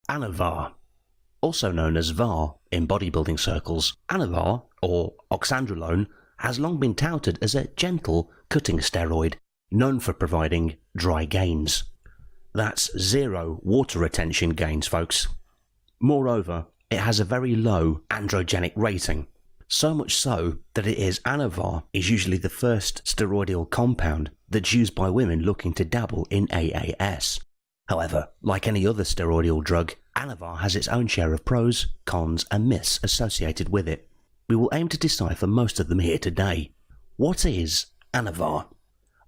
Anavar. Also known as VAR in bodybuilding circles, Anavar, or Oxandrolone, has long been touted as a gentle cutting steroid known for providing dry gains. That's zero water retention gains, folks. Moreover, it has a very low androgenic rating, so much so that Anavar is usually the first steroidal compound that's used by women looking to dabble in AAS. However, like any other steroidal drug, Anavar has its own share of pros, cons and myths associated with it. We will aim to decipher most of them here today. What is Anavar?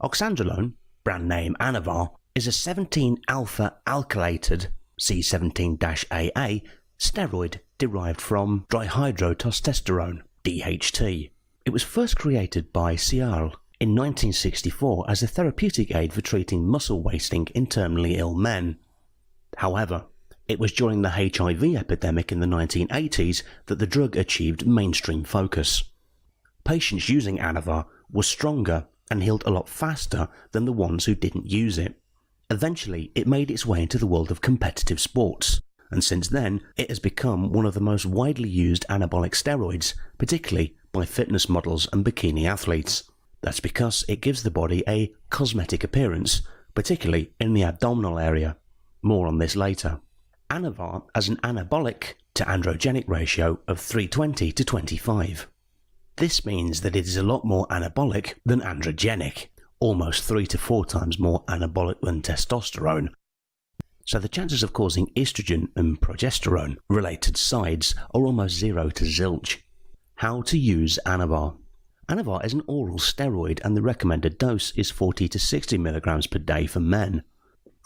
Oxandrolone, brand name Anavar, is a 17-alpha alkylated C17-AA steroid derived from dihydrotestosterone, DHT. It was first created by Cial in 1964 as a therapeutic aid for treating muscle wasting in terminally ill men. However, it was during the HIV epidemic in the 1980s that the drug achieved mainstream focus. Patients using Anavar were stronger and healed a lot faster than the ones who didn't use it. Eventually, it made its way into the world of competitive sports, and since then, it has become one of the most widely used anabolic steroids, particularly by fitness models and bikini athletes. That's because it gives the body a cosmetic appearance, particularly in the abdominal area. More on this later. Anavar has an anabolic to androgenic ratio of 320 to 25. This means that it is a lot more anabolic than androgenic, almost 3 to 4 times more anabolic than testosterone. So the chances of causing estrogen and progesterone related sides are almost 0 to zilch. How to use Anavar. Anavar is an oral steroid and the recommended dose is 40 to 60 mg per day for men.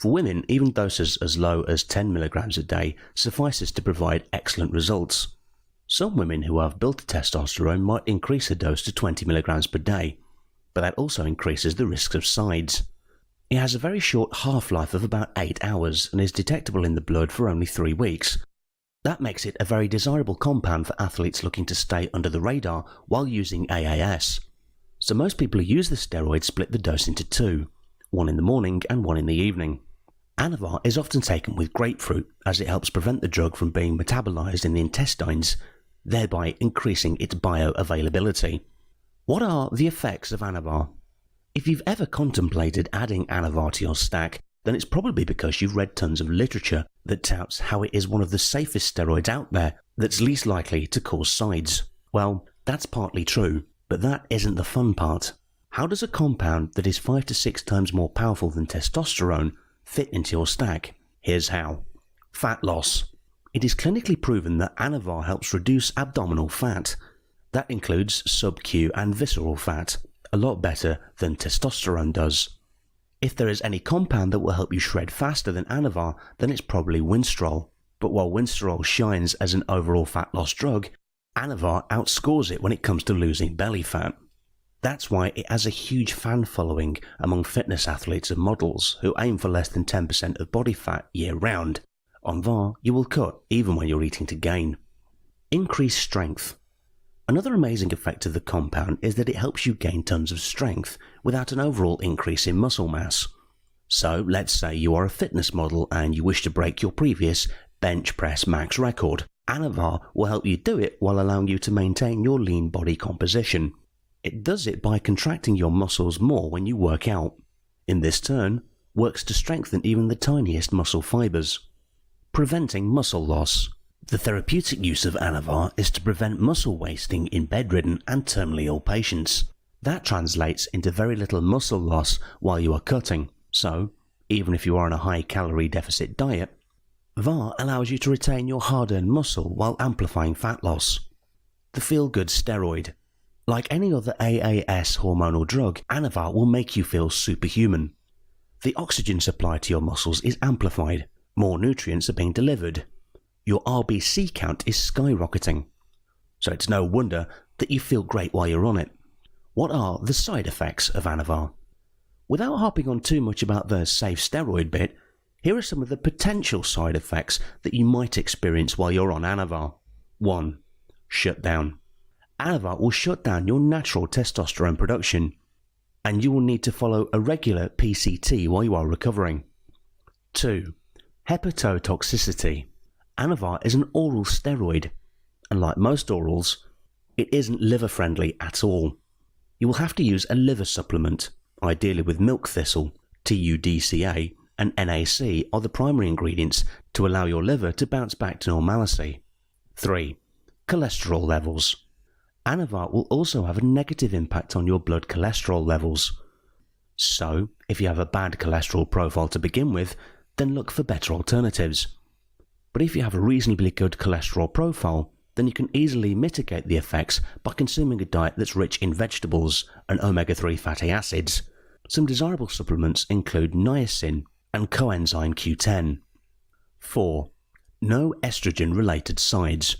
For women, even doses as low as 10 mg a day suffices to provide excellent results. Some women who have built testosterone might increase the dose to 20 mg per day, but that also increases the risks of sides. It has a very short half-life of about 8 hours and is detectable in the blood for only 3 weeks. That makes it a very desirable compound for athletes looking to stay under the radar while using AAS. So most people who use the steroid split the dose into 2, one in the morning and one in the evening. Anavar is often taken with grapefruit as it helps prevent the drug from being metabolized in the intestines, thereby increasing its bioavailability. What are the effects of Anavar? If you've ever contemplated adding Anavar to your stack, then it's probably because you've read tons of literature that touts how it is one of the safest steroids out there that's least likely to cause sides. Well, that's partly true, but that isn't the fun part. How does a compound that is 5 to 6 times more powerful than testosterone fit into your stack? Here's how. Fat loss. It is clinically proven that Anavar helps reduce abdominal fat. That includes sub-Q and visceral fat, a lot better than testosterone does. If there is any compound that will help you shred faster than Anavar, then it's probably Winstrol. But while Winstrol shines as an overall fat loss drug, Anavar outscores it when it comes to losing belly fat. That's why it has a huge fan following among fitness athletes and models who aim for less than 10% of body fat year-round. On VAR, you will cut even when you're eating to gain. Increased strength. Another amazing effect of the compound is that it helps you gain tons of strength without an overall increase in muscle mass. So let's say you are a fitness model and you wish to break your previous bench press max record. Anavar will help you do it while allowing you to maintain your lean body composition. It does it by contracting your muscles more when you work out. In this turn, works to strengthen even the tiniest muscle fibers. Preventing muscle loss. The therapeutic use of Anavar is to prevent muscle wasting in bedridden and terminally ill patients. That translates into very little muscle loss while you are cutting, so even if you are on a high-calorie deficit diet, VAR allows you to retain your hard-earned muscle while amplifying fat loss. The feel-good steroid. Like any other AAS hormonal drug, Anavar will make you feel superhuman. The oxygen supply to your muscles is amplified, more nutrients are being delivered. Your RBC count is skyrocketing, so it's no wonder that you feel great while you're on it. What are the side effects of Anavar? Without harping on too much about the safe steroid bit, here are some of the potential side effects that you might experience while you're on Anavar. 1. Shutdown. Anavar will shut down your natural testosterone production, and you will need to follow a regular PCT while you are recovering. 2. Hepatotoxicity. Anavar is an oral steroid, and like most orals, it isn't liver friendly at all. You will have to use a liver supplement, ideally with milk thistle, TUDCA, and NAC are the primary ingredients to allow your liver to bounce back to normalcy. 3. Cholesterol levels. Anavar will also have a negative impact on your blood cholesterol levels. So, if you have a bad cholesterol profile to begin with, then look for better alternatives. But if you have a reasonably good cholesterol profile, then you can easily mitigate the effects by consuming a diet that's rich in vegetables and omega-3 fatty acids. Some desirable supplements include niacin and coenzyme Q10. 4. No estrogen-related sides.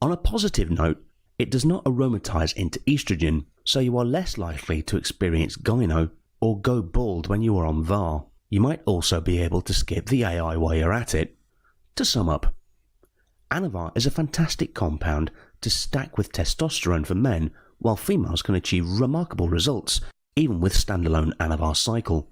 On a positive note, it does not aromatize into estrogen, so you are less likely to experience gyno or go bald when you are on VAR. You might also be able to skip the AI while you're at it. To sum up, Anavar is a fantastic compound to stack with testosterone for men, while females can achieve remarkable results even with standalone Anavar cycle.